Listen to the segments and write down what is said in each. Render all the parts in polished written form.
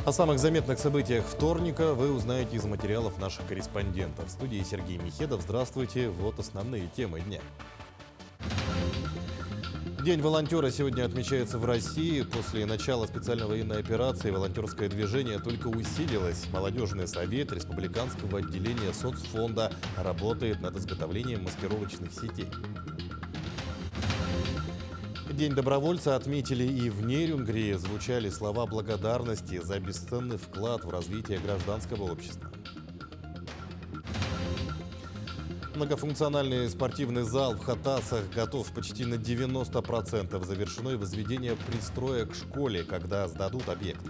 О самых заметных событиях вторника вы узнаете из материалов наших корреспондентов. В студии Сергей Михедов. Здравствуйте. Вот основные темы дня. День волонтера сегодня отмечается в России. После начала специальной военной операции волонтерское движение только усилилось. Молодежный совет республиканского отделения соцфонда работает над изготовлением маскировочных сетей. День добровольца отметили и в Нерюнгри. Звучали слова благодарности за бесценный вклад в развитие гражданского общества. Многофункциональный спортивный зал в Хатасах готов почти на 90%. Завершено и возведение пристроя к школе, когда сдадут объект.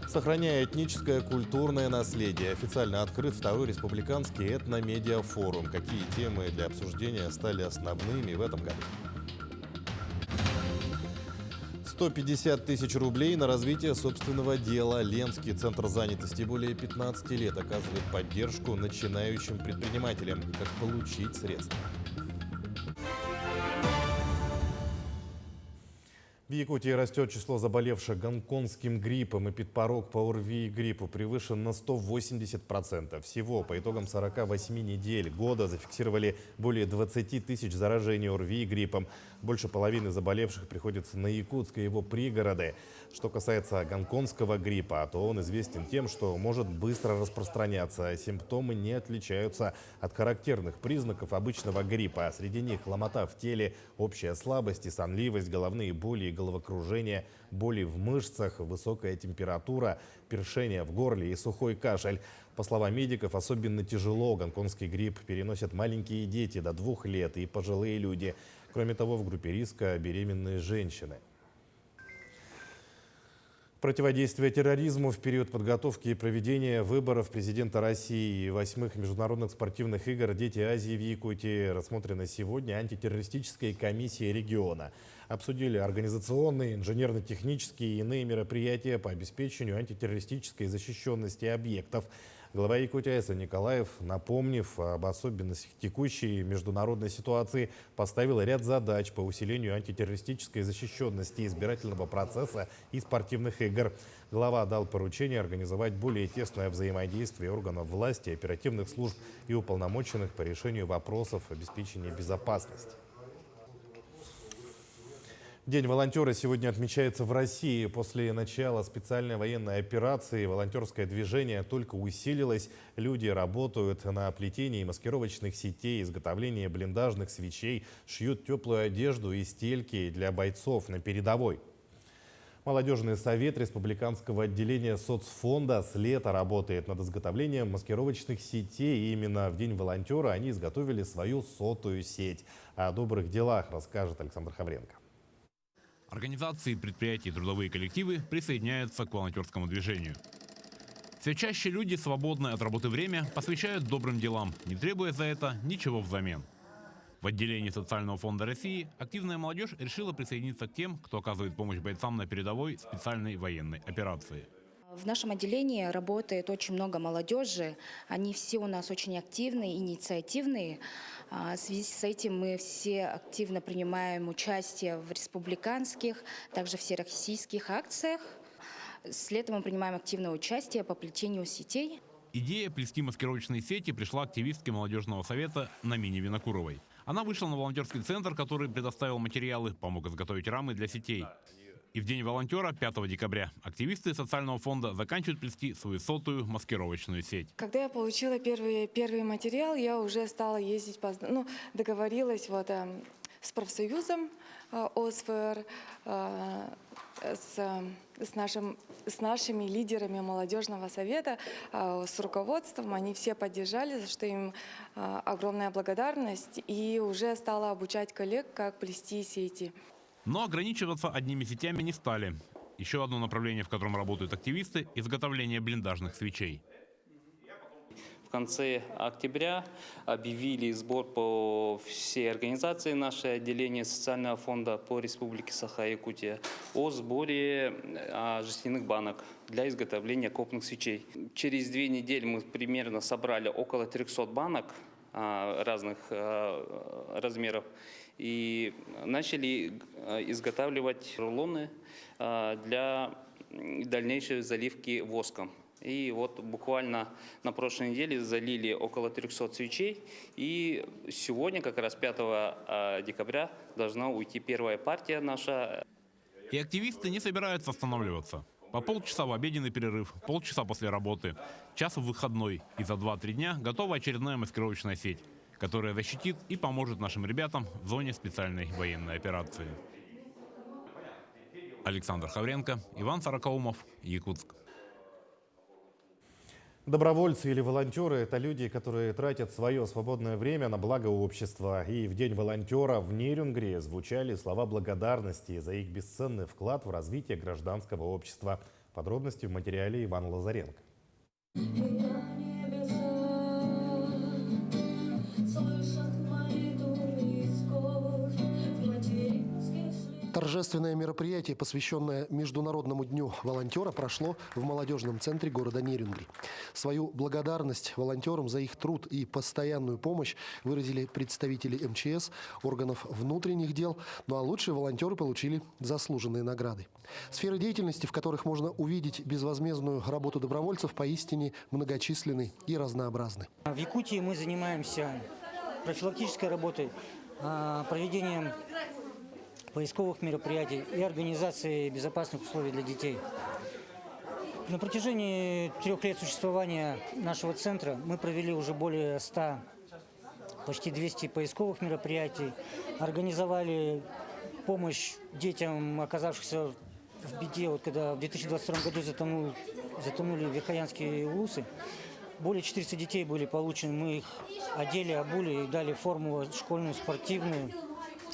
Сохраняя этническое культурное наследие, официально открыт второй республиканский этномедиафорум. Какие темы для обсуждения стали основными в этом году? 150 тысяч рублей на развитие собственного дела. Ленский центр занятости более 15 лет оказывает поддержку начинающим предпринимателям. Как получить средства? В Якутии растет число заболевших гонконгским гриппом. Эпидпорог по ОРВИ и гриппу превышен на 180%. Всего по итогам 48 недель года зафиксировали более 20 тысяч заражений ОРВИ и гриппом. Больше половины заболевших приходится на Якутск и его пригороды. Что касается гонконгского гриппа, то он известен тем, что может быстро распространяться. Симптомы не отличаются от характерных признаков обычного гриппа. Среди них ломота в теле, общая слабость и сонливость, головные боли и головокружение, боли в мышцах, высокая температура, першение в горле и сухой кашель. По словам медиков, особенно тяжело гонконгский грипп переносят маленькие дети до 2 лет и пожилые люди. Кроме того, в группе риска беременные женщины. Противодействие терроризму в период подготовки и проведения выборов президента России и 8-х международных спортивных игр «Дети Азии» в Якутии рассмотрено сегодня антитеррористической комиссией региона. Обсудили организационные, инженерно-технические и иные мероприятия по обеспечению антитеррористической защищенности объектов. Глава Якутии Айсан Николаев, напомнив об особенностях текущей международной ситуации, поставил ряд задач по усилению антитеррористической защищенности избирательного процесса и спортивных игр. Глава дал поручение организовать более тесное взаимодействие органов власти, оперативных служб и уполномоченных по решению вопросов обеспечения безопасности. День волонтера сегодня отмечается в России. После начала специальной военной операции волонтерское движение только усилилось. Люди работают на плетении маскировочных сетей, изготовлении блиндажных свечей, шьют теплую одежду и стельки для бойцов на передовой. Молодежный совет республиканского отделения соцфонда с лета работает над изготовлением маскировочных сетей. И именно в День волонтера они изготовили свою 100-ю сеть. О добрых делах расскажет Александр Хавренко. Организации, предприятия и трудовые коллективы присоединяются к волонтерскому движению. Все чаще люди, свободное от работы время, посвящают добрым делам, не требуя за это ничего взамен. В отделении Социального фонда России активная молодежь решила присоединиться к тем, кто оказывает помощь бойцам на передовой специальной военной операции. В нашем отделении работает очень много молодежи. Они все у нас очень активные, инициативные. В связи с этим мы все активно принимаем участие в республиканских, также всероссийских акциях. С лета мы принимаем активное участие по плетению сетей. Идея плести маскировочные сети пришла активистке молодежного совета Намине Винокуровой. Она вышла на волонтерский центр, который предоставил материалы, помог изготовить рамы для сетей. И в День волонтера, 5 декабря, активисты социального фонда заканчивают плести свою 100-ю маскировочную сеть. Когда я получила первый материал, я уже стала ездить, договорилась с профсоюзом ОСФР, с нашими лидерами молодежного совета, с руководством. Они все поддержали, за что им огромная благодарность. И уже стала обучать коллег, как плести сети. Но ограничиваться одними сетями не стали. Еще одно направление, в котором работают активисты – изготовление блиндажных свечей. В конце октября объявили сбор по всей организации нашей отделения социального фонда по Республике Саха-Якутия о сборе жестяных банок для изготовления окопных свечей. Через 2 недели мы примерно собрали около 300 банок разных размеров. и начали изготавливать рулоны для дальнейшей заливки воском. И вот буквально на прошлой неделе залили около 300 свечей. И сегодня, как раз 5 декабря, должна уйти первая партия наша. И активисты не собираются останавливаться. По полчаса в обеденный перерыв, полчаса после работы, час в выходной. И за 2-3 дня готова очередная маскировочная сеть, которая защитит и поможет нашим ребятам в зоне специальной военной операции. Александр Хавренко, Иван Сорокаумов, Якутск. Добровольцы или волонтеры – это люди, которые тратят свое свободное время на благо общества. И в День волонтера в Нерюнгри звучали слова благодарности за их бесценный вклад в развитие гражданского общества. Подробности в материале Ивана Лазаренко. Торжественное мероприятие, посвященное Международному дню волонтера, прошло в молодежном центре города Нерюнгри. Свою благодарность волонтерам за их труд и постоянную помощь выразили представители МЧС, органов внутренних дел, ну а лучшие волонтеры получили заслуженные награды. Сферы деятельности, в которых можно увидеть безвозмездную работу добровольцев, поистине многочисленны и разнообразны. В Якутии мы занимаемся профилактической работой, проведением поисковых мероприятий и организации безопасных условий для детей. На протяжении 3 лет существования нашего центра мы провели уже более 100, почти 200 поисковых мероприятий, организовали помощь детям, оказавшихся в беде, вот когда в 2022 году затонули верхоянские улусы. Более 400 детей были получены, мы их одели, обули и дали форму школьную, спортивную,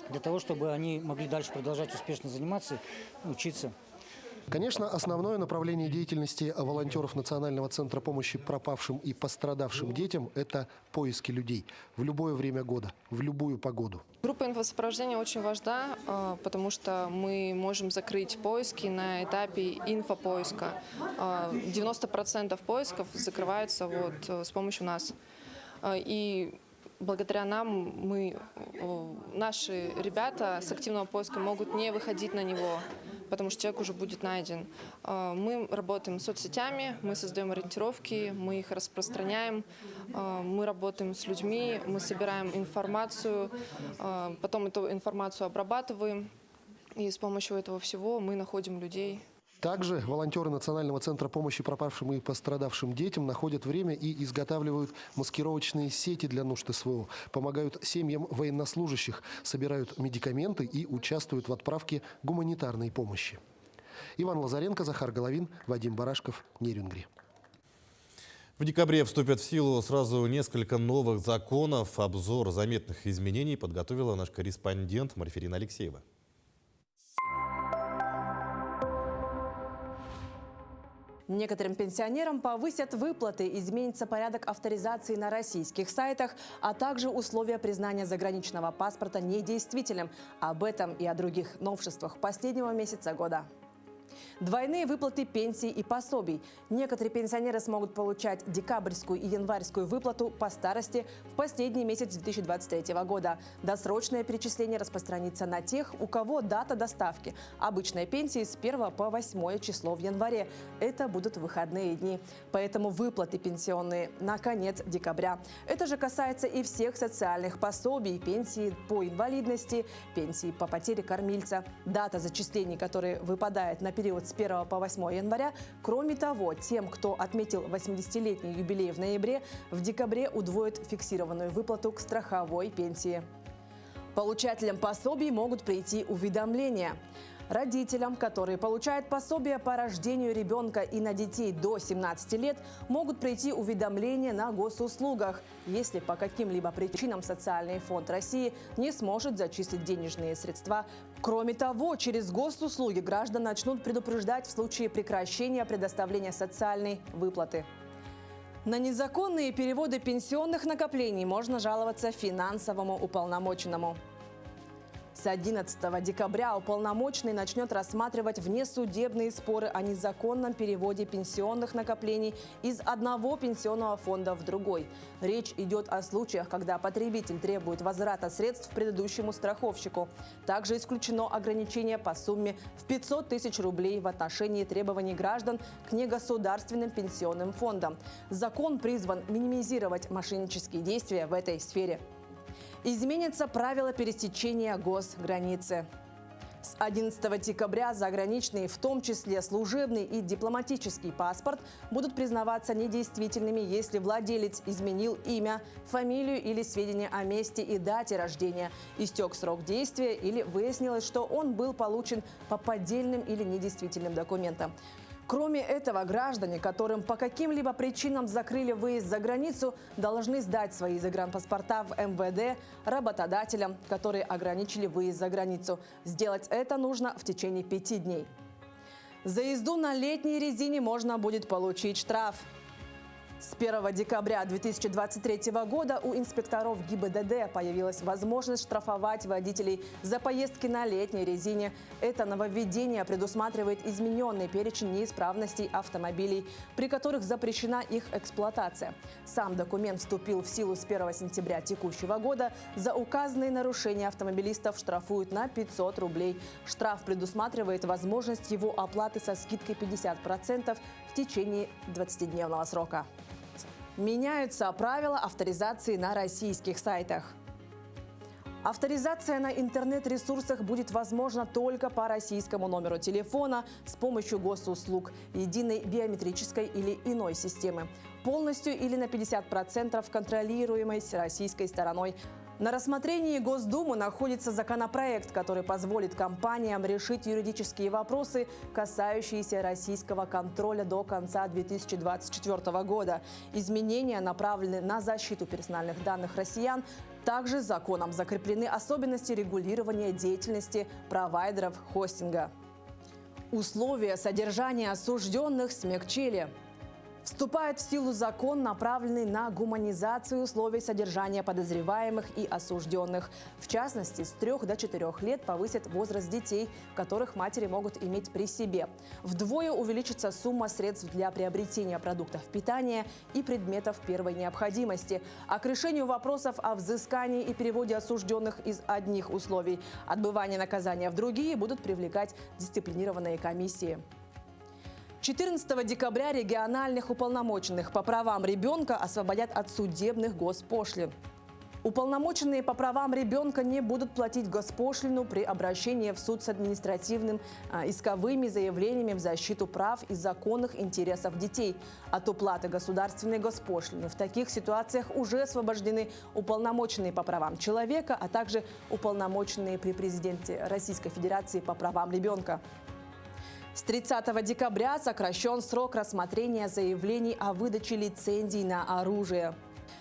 для того, чтобы они могли дальше продолжать успешно заниматься, учиться. Конечно, основное направление деятельности волонтеров Национального центра помощи пропавшим и пострадавшим детям – это поиски людей в любое время года, в любую погоду. Группа инфосопровождения очень важна, потому что мы можем закрыть поиски на этапе инфопоиска. 90% поисков закрываются с помощью нас. И благодаря нам наши ребята с активного поиска могут не выходить на него, потому что человек уже будет найден. Мы работаем с соцсетями, мы создаем ориентировки, мы их распространяем, мы работаем с людьми, мы собираем информацию, потом эту информацию обрабатываем, и с помощью этого всего мы находим людей. Также волонтеры Национального центра помощи пропавшим и пострадавшим детям находят время и изготавливают маскировочные сети для нужд СВО, помогают семьям военнослужащих, собирают медикаменты и участвуют в отправке гуманитарной помощи. Иван Лазаренко, Захар Головин, Вадим Барашков, Нерюнгри. В декабре вступят в силу сразу несколько новых законов. Обзор заметных изменений подготовила наш корреспондент Марферина Алексеева. Некоторым пенсионерам повысят выплаты, изменится порядок авторизации на российских сайтах, а также условия признания заграничного паспорта недействительным. Об этом и о других новшествах последнего месяца года. Двойные выплаты пенсий и пособий. Некоторые пенсионеры смогут получать декабрьскую и январьскую выплату по старости в последний месяц 2023 года. Досрочное перечисление распространится на тех, у кого дата доставки обычной пенсии с 1 по 8 число в январе. Это будут выходные дни. Поэтому выплаты пенсионные на конец декабря. Это же касается и всех социальных пособий, пенсии по инвалидности, пенсии по потере кормильца. Дата зачислений, которые выпадает на период с 1 по 8 января. Кроме того, тем, кто отметил 80-летний юбилей в ноябре, в декабре удвоят фиксированную выплату к страховой пенсии. Получателям пособий могут прийти уведомления. Родителям, которые получают пособие по рождению ребенка и на детей до 17 лет, могут прийти уведомления на госуслугах, если по каким-либо причинам Социальный фонд России не сможет зачислить денежные средства. Кроме того, через госуслуги граждан начнут предупреждать в случае прекращения предоставления социальной выплаты. На незаконные переводы пенсионных накоплений можно жаловаться финансовому уполномоченному. С 11 декабря уполномоченный начнет рассматривать внесудебные споры о незаконном переводе пенсионных накоплений из одного пенсионного фонда в другой. Речь идет о случаях, когда потребитель требует возврата средств предыдущему страховщику. Также исключено ограничение по сумме в 500 тысяч рублей в отношении требований граждан к негосударственным пенсионным фондам. Закон призван минимизировать мошеннические действия в этой сфере. Изменятся правила пересечения госграницы. С 11 декабря заграничный, в том числе служебный и дипломатический паспорт, будут признаваться недействительными, если владелец изменил имя, фамилию или сведения о месте и дате рождения, истек срок действия или выяснилось, что он был получен по поддельным или недействительным документам. Кроме этого, граждане, которым по каким-либо причинам закрыли выезд за границу, должны сдать свои загранпаспорта в МВД работодателям, которые ограничили выезд за границу. Сделать это нужно в течение 5 дней. За езду на летней резине можно будет получить штраф. С 1 декабря 2023 года у инспекторов ГИБДД появилась возможность штрафовать водителей за поездки на летней резине. Это нововведение предусматривает измененный перечень неисправностей автомобилей, при которых запрещена их эксплуатация. Сам документ вступил в силу с 1 сентября текущего года. За указанные нарушения автомобилистов штрафуют на 500 рублей. Штраф предусматривает возможность его оплаты со скидкой 50% в течение 20-дневного срока. Меняются правила авторизации на российских сайтах. Авторизация на интернет-ресурсах будет возможна только по российскому номеру телефона с помощью госуслуг, единой биометрической или иной системы. Полностью или на 50% контролируемой российской стороной. На рассмотрении Госдумы находится законопроект, который позволит компаниям решить юридические вопросы, касающиеся российского контроля до конца 2024 года. Изменения направлены на защиту персональных данных россиян. Также законом закреплены особенности регулирования деятельности провайдеров хостинга. Условия содержания осужденных смягчили. Вступает в силу закон, направленный на гуманизацию условий содержания подозреваемых и осужденных. В частности, с 3 до 4 лет повысят возраст детей, которых матери могут иметь при себе. Вдвое увеличится сумма средств для приобретения продуктов питания и предметов первой необходимости. А к решению вопросов о взыскании и переводе осужденных из одних условий отбывания наказания в другие будут привлекать дисциплинированные комиссии. 14 декабря региональных уполномоченных по правам ребенка освободят от судебных госпошлин. Уполномоченные по правам ребенка не будут платить госпошлину при обращении в суд с административным исковыми заявлениями в защиту прав и законных интересов детей. От уплаты государственной госпошлины в таких ситуациях уже освобождены уполномоченные по правам человека, а также уполномоченные при президенте Российской Федерации по правам ребенка. С 30 декабря сокращен срок рассмотрения заявлений о выдаче лицензий на оружие.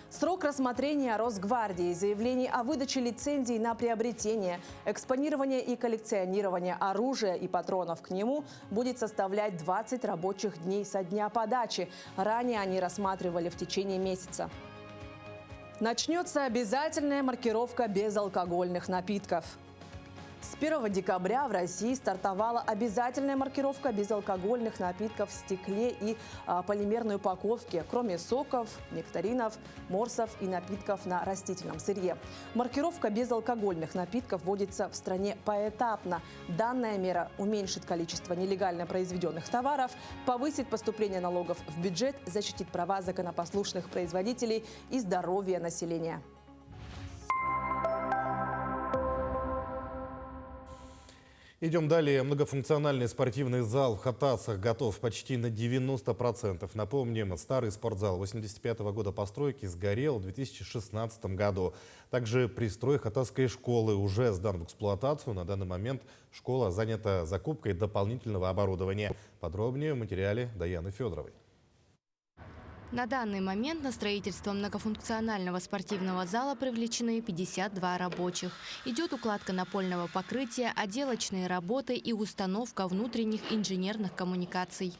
Срок рассмотрения Росгвардии заявлений о выдаче лицензий на приобретение, экспонирование и коллекционирование оружия и патронов к нему будет составлять 20 рабочих дней со дня подачи. Ранее они рассматривали в течение месяца. Начнется обязательная маркировка безалкогольных напитков. С 1 декабря в России стартовала обязательная маркировка безалкогольных напитков в стекле и полимерной упаковке, кроме соков, нектаринов, морсов и напитков на растительном сырье. Маркировка безалкогольных напитков вводится в стране поэтапно. Данная мера уменьшит количество нелегально произведенных товаров, повысит поступление налогов в бюджет, защитит права законопослушных производителей и здоровье населения. Идем далее. Многофункциональный спортивный зал в Хатасах готов почти на 90%. Напомним, старый спортзал 1985 года постройки сгорел в 2016 году. Также пристрой Хатасской школы уже сдан в эксплуатацию. На данный момент школа занята закупкой дополнительного оборудования. Подробнее в материале Даяны Федоровой. На данный момент на строительство многофункционального спортивного зала привлечены 52 рабочих. Идет укладка напольного покрытия, отделочные работы и установка внутренних инженерных коммуникаций.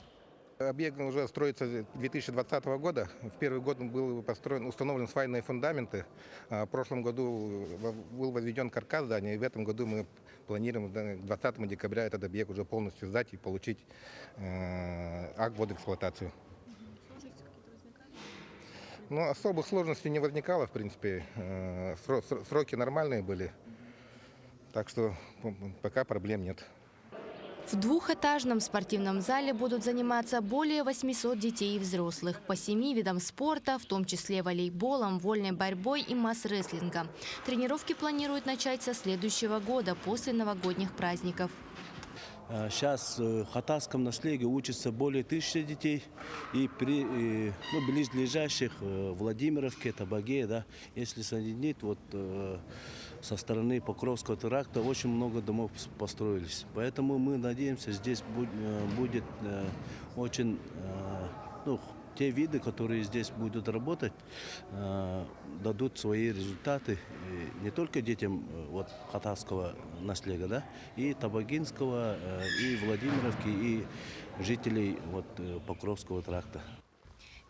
Объект уже строится с 2020 года. В первый год был установлен свайные фундаменты. В прошлом году был возведен каркас здания. И в этом году мы планируем к 20 декабря этот объект уже полностью сдать и получить акт в эксплуатацию. Но особых сложностей не возникало, в принципе. Сроки нормальные были. Так что пока проблем нет. В двухэтажном спортивном зале будут заниматься более 800 детей и взрослых по 7 видам спорта, в том числе волейболом, вольной борьбой и масс-рестлингом. Тренировки планируют начать со следующего года, после новогодних праздников. Сейчас в хатасском наследии учатся более 1000 детей. И при близлежащих Владимировке, Табаге, да, если соединить, со стороны Покровского тракта очень много домов построились. Поэтому мы надеемся, здесь будет очень... те виды, которые здесь будут работать, дадут свои результаты не только детям хатасского наследия, да, и Табагинского, и Владимировки, и жителей Покровского тракта.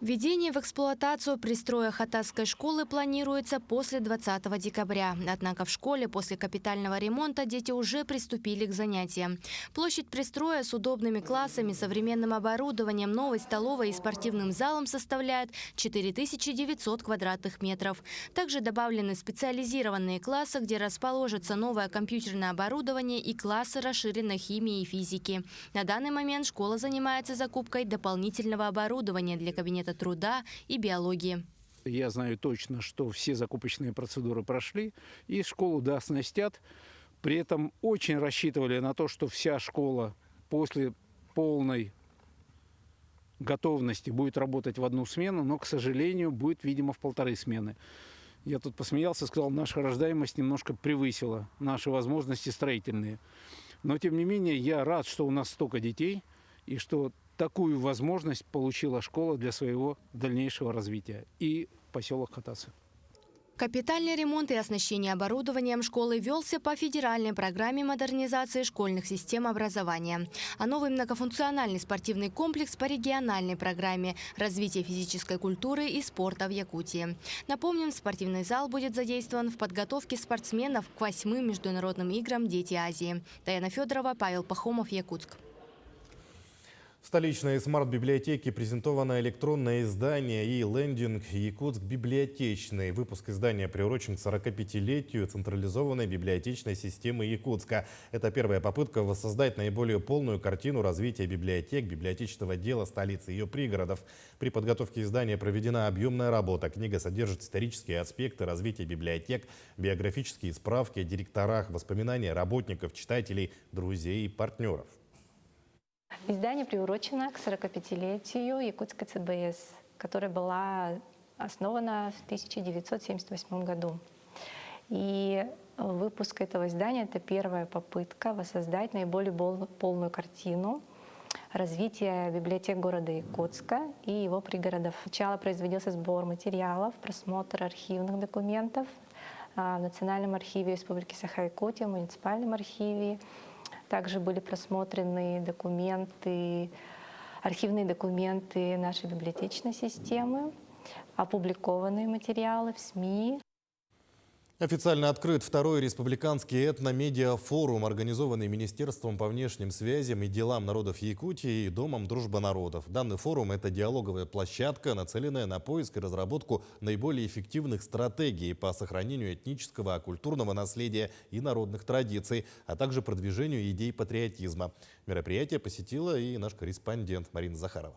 Введение в эксплуатацию пристроя хатасской школы планируется после 20 декабря. Однако в школе после капитального ремонта дети уже приступили к занятиям. Площадь пристроя с удобными классами, современным оборудованием, новой столовой и спортивным залом составляет 4900 квадратных метров. Также добавлены специализированные классы, где расположится новое компьютерное оборудование и классы расширенной химии и физики. На данный момент школа занимается закупкой дополнительного оборудования для кабинета труда и биологии. Я знаю точно, что все закупочные процедуры прошли и школу дооснастят. При этом очень рассчитывали на то, что вся школа после полной готовности будет работать в одну смену, но, к сожалению, будет, видимо, в 1,5 смены. Я тут посмеялся, сказал, наша рождаемость немножко превысила наши возможности строительные. Но, тем не менее, я рад, что у нас столько детей и что такую возможность получила школа для своего дальнейшего развития и поселок Хатасы. Капитальный ремонт и оснащение оборудованием школы велся по федеральной программе модернизации школьных систем образования. А новый многофункциональный спортивный комплекс по региональной программе развития физической культуры и спорта в Якутии. Напомним, спортивный зал будет задействован в подготовке спортсменов к 8-м международным играм «Дети Азии». Таяна Федорова, Павел Пахомов, Якутск. В столичной смарт-библиотеке презентовано электронное издание и лендинг «Якутск библиотечный». Выпуск издания приурочен к 45-летию централизованной библиотечной системы Якутска. Это первая попытка воссоздать наиболее полную картину развития библиотек, библиотечного дела столицы и ее пригородов. При подготовке издания проведена объемная работа. Книга содержит исторические аспекты развития библиотек, биографические справки о директорах, воспоминания работников, читателей, друзей и партнеров. Издание приурочено к 45-летию Якутской ЦБС, которая была основана в 1978 году. И выпуск этого издания – это первая попытка воссоздать наиболее полную картину развития библиотек города Якутска и его пригородов. Сначала производился сбор материалов, просмотр архивных документов в Национальном архиве Республики Саха-Якутия, в муниципальном архиве. Также были просмотрены архивные документы нашей библиотечной системы, опубликованные материалы в СМИ. Официально открыт второй республиканский этномедиафорум, организованный Министерством по внешним связям и делам народов Якутии и Домом дружбы народов. Данный форум – это диалоговая площадка, нацеленная на поиск и разработку наиболее эффективных стратегий по сохранению этнического, культурного наследия и народных традиций, а также продвижению идей патриотизма. Мероприятие посетила и наш корреспондент Марина Захарова.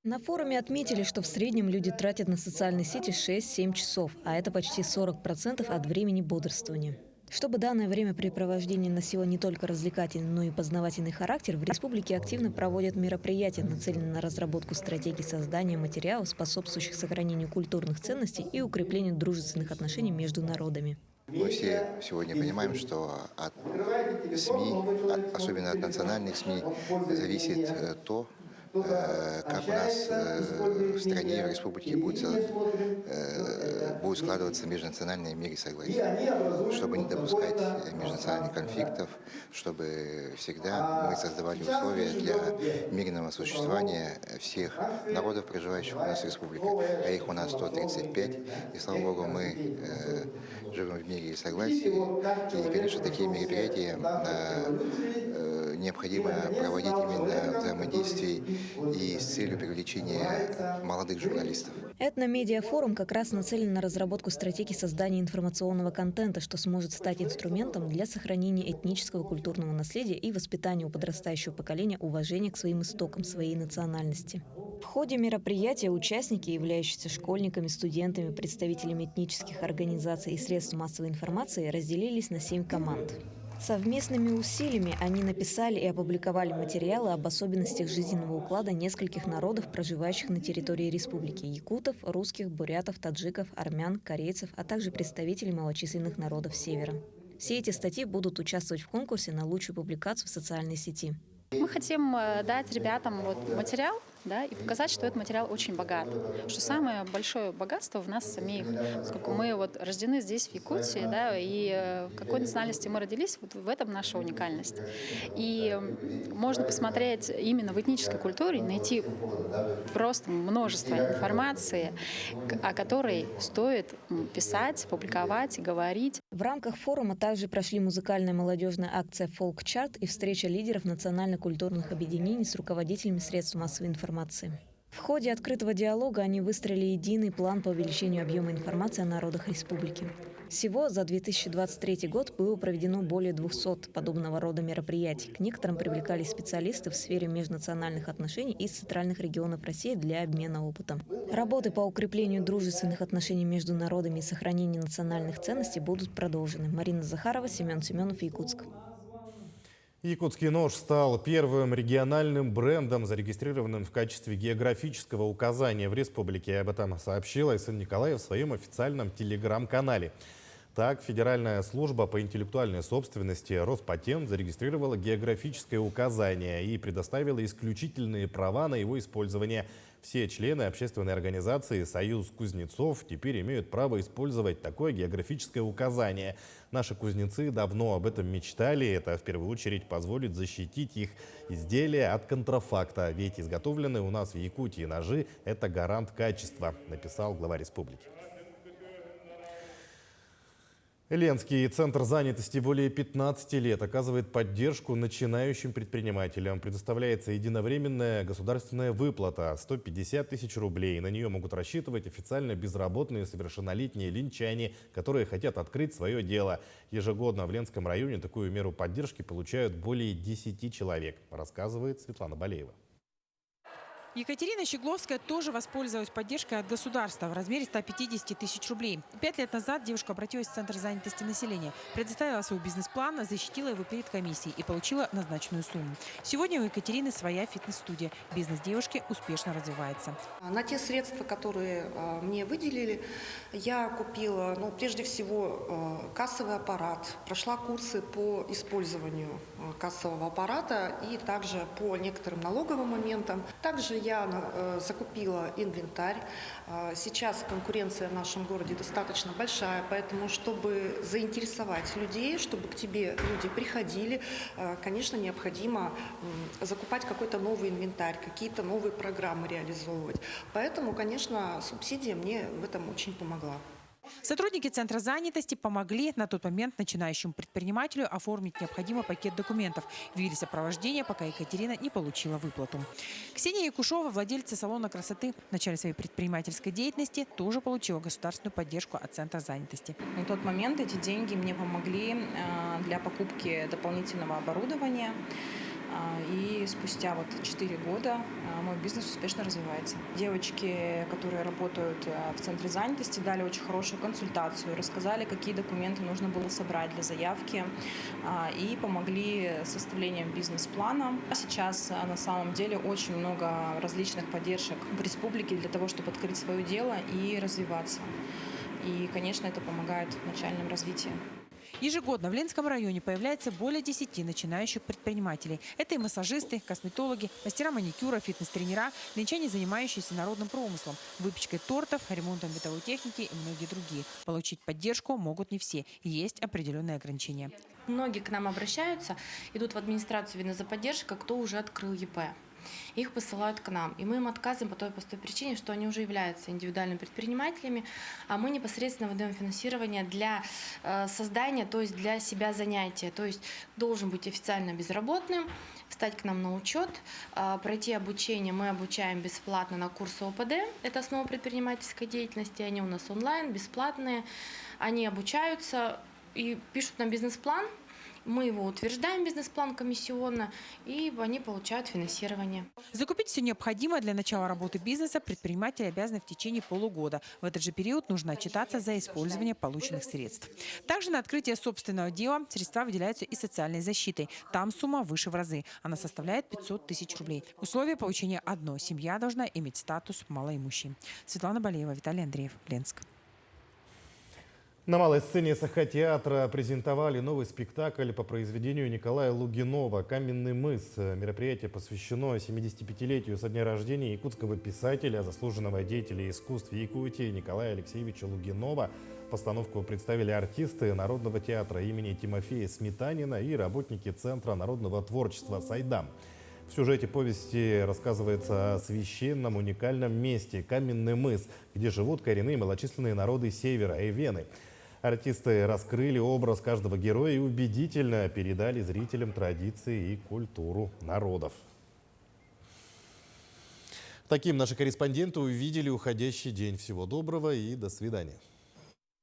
На форуме отметили, что в среднем люди тратят на социальные сети 6-7 часов, а это почти 40% от времени бодрствования. Чтобы данное времяпрепровождение носило не только развлекательный, но и познавательный характер, в республике активно проводят мероприятия, нацеленные на разработку стратегий создания материалов, способствующих сохранению культурных ценностей и укреплению дружественных отношений между народами. Мы все сегодня понимаем, что от СМИ, особенно от национальных СМИ, зависит то, как у нас в стране, в республике будет складываться межнациональный мир и согласие, чтобы не допускать межнациональных конфликтов, чтобы всегда мы создавали условия для мирного существования всех народов, проживающих у нас в республике, а их у нас 135, и слава богу, мы живем в мире и согласии, и, конечно, такие мероприятия необходимо проводить именно взаимодействие и с целью привлечения молодых журналистов. Этномедиафорум как раз нацелен на разработку стратегии создания информационного контента, что сможет стать инструментом для сохранения этнического культурного наследия и воспитания у подрастающего поколения уважения к своим истокам, своей национальности. В ходе мероприятия участники, являющиеся школьниками, студентами, представителями этнических организаций и средств массовой информации, разделились на 7 команд. Совместными усилиями они написали и опубликовали материалы об особенностях жизненного уклада нескольких народов, проживающих на территории республики – якутов, русских, бурятов, таджиков, армян, корейцев, а также представителей малочисленных народов Севера. Все эти статьи будут участвовать в конкурсе на лучшую публикацию в социальной сети. Мы хотим дать ребятам материал, и показать, что этот материал очень богат, что самое большое богатство в нас самих, поскольку мы рождены здесь, в Якутии, и в какой национальности мы родились, в этом наша уникальность. И можно посмотреть именно в этнической культуре, найти просто множество информации, о которой стоит писать, публиковать и говорить. В рамках форума также прошли музыкальная молодежная акция «Фолк-чарт» и встреча лидеров национально-культурных объединений с руководителями средств массовой информации. В ходе открытого диалога они выстроили единый план по увеличению объема информации о народах республики. Всего за 2023 год было проведено более 200 подобного рода мероприятий. К некоторым привлекались специалисты в сфере межнациональных отношений из центральных регионов России для обмена опытом. Работы по укреплению дружественных отношений между народами и сохранению национальных ценностей будут продолжены. Марина Захарова, Семен Семенов, Якутск. Якутский нож стал первым региональным брендом, зарегистрированным в качестве географического указания в республике. Об этом сообщил Айсан Николаев в своем официальном телеграм-канале. Так, Федеральная служба по интеллектуальной собственности Роспатент зарегистрировала географическое указание и предоставила исключительные права на его использование. Все члены общественной организации «Союз кузнецов» теперь имеют право использовать такое географическое указание. Наши кузнецы давно об этом мечтали. Это в первую очередь позволит защитить их изделия от контрафакта. Ведь изготовленные у нас в Якутии ножи – это гарант качества, написал глава республики. Ленский центр занятости более 15 лет оказывает поддержку начинающим предпринимателям. Предоставляется единовременная государственная выплата – 150 тысяч рублей. На нее могут рассчитывать официально безработные совершеннолетние ленчане, которые хотят открыть свое дело. Ежегодно в Ленском районе такую меру поддержки получают более 10 человек, рассказывает Светлана Болеева. Екатерина Щегловская тоже воспользовалась поддержкой от государства в размере 150 тысяч рублей. 5 лет назад девушка обратилась в Центр занятости населения, предоставила свой бизнес-план, защитила его перед комиссией и получила назначенную сумму. Сегодня у Екатерины своя фитнес-студия. Бизнес девушки успешно развивается. На те средства, которые мне выделили, я купила, прежде всего, кассовый аппарат, прошла курсы по использованию кассового аппарата и также по некоторым налоговым моментам. Также я закупила инвентарь. Сейчас конкуренция в нашем городе достаточно большая, поэтому, чтобы заинтересовать людей, чтобы к тебе люди приходили, конечно, необходимо закупать какой-то новый инвентарь, какие-то новые программы реализовывать. Поэтому, конечно, субсидия мне в этом очень помогла. Сотрудники Центра занятости помогли на тот момент начинающему предпринимателю оформить необходимый пакет документов, ввели сопровождение, пока Екатерина не получила выплату. Ксения Якушова, владельца салона красоты, в начале своей предпринимательской деятельности тоже получила государственную поддержку от Центра занятости. На тот момент эти деньги мне помогли для покупки дополнительного оборудования. И спустя 4 года мой бизнес успешно развивается. Девочки, которые работают в Центре занятости, дали очень хорошую консультацию, рассказали, какие документы нужно было собрать для заявки и помогли с составлением бизнес-плана. Сейчас на самом деле очень много различных поддержек в республике для того, чтобы открыть свое дело и развиваться. И, конечно, это помогает в начальном развитии. Ежегодно в Ленском районе появляется более 10 начинающих предпринимателей. Это и массажисты, косметологи, мастера маникюра, фитнес-тренера, ленчане, занимающиеся народным промыслом, выпечкой тортов, ремонтом бытовой техники и многие другие. Получить поддержку могут не все. Есть определенные ограничения. Многие к нам обращаются, идут в администрацию, видно, за поддержкой, кто уже открыл ЕП. Их посылают к нам. И мы им отказываем по той простой причине, что они уже являются индивидуальными предпринимателями, а мы непосредственно выдаем финансирование для создания, то есть для себя занятия. То есть должен быть официально безработным, встать к нам на учет, пройти обучение. Мы обучаем бесплатно на курсы ОПД. Это основа предпринимательской деятельности. Они у нас онлайн, бесплатные. Они обучаются и пишут нам бизнес-план. Мы его утверждаем, бизнес-план, комиссионно, и они получают финансирование. Закупить все необходимое для начала работы бизнеса предприниматели обязаны в течение полугода. В этот же период нужно отчитаться за использование полученных средств. Также на открытие собственного дела средства выделяются и социальной защитой. Там сумма выше в разы. Она составляет 500 тысяч рублей. Условие получения одно. Семья должна иметь статус малоимущей. Светлана Балеева, Виталий Андреев, Ленск. На малой сцене Саха-театра презентовали новый спектакль по произведению Николая Лугинова «Каменный мыс». Мероприятие посвящено 75-летию со дня рождения якутского писателя, заслуженного деятеля искусств Якутии Николая Алексеевича Лугинова. Постановку представили артисты Народного театра имени Тимофея Сметанина и работники Центра народного творчества «Сайдам». В сюжете повести рассказывается о священном уникальном месте Каменный мыс, где живут коренные малочисленные народы Севера и Вены. Артисты раскрыли образ каждого героя и убедительно передали зрителям традиции и культуру народов. Таким наши корреспонденты увидели уходящий день. Всего доброго и до свидания.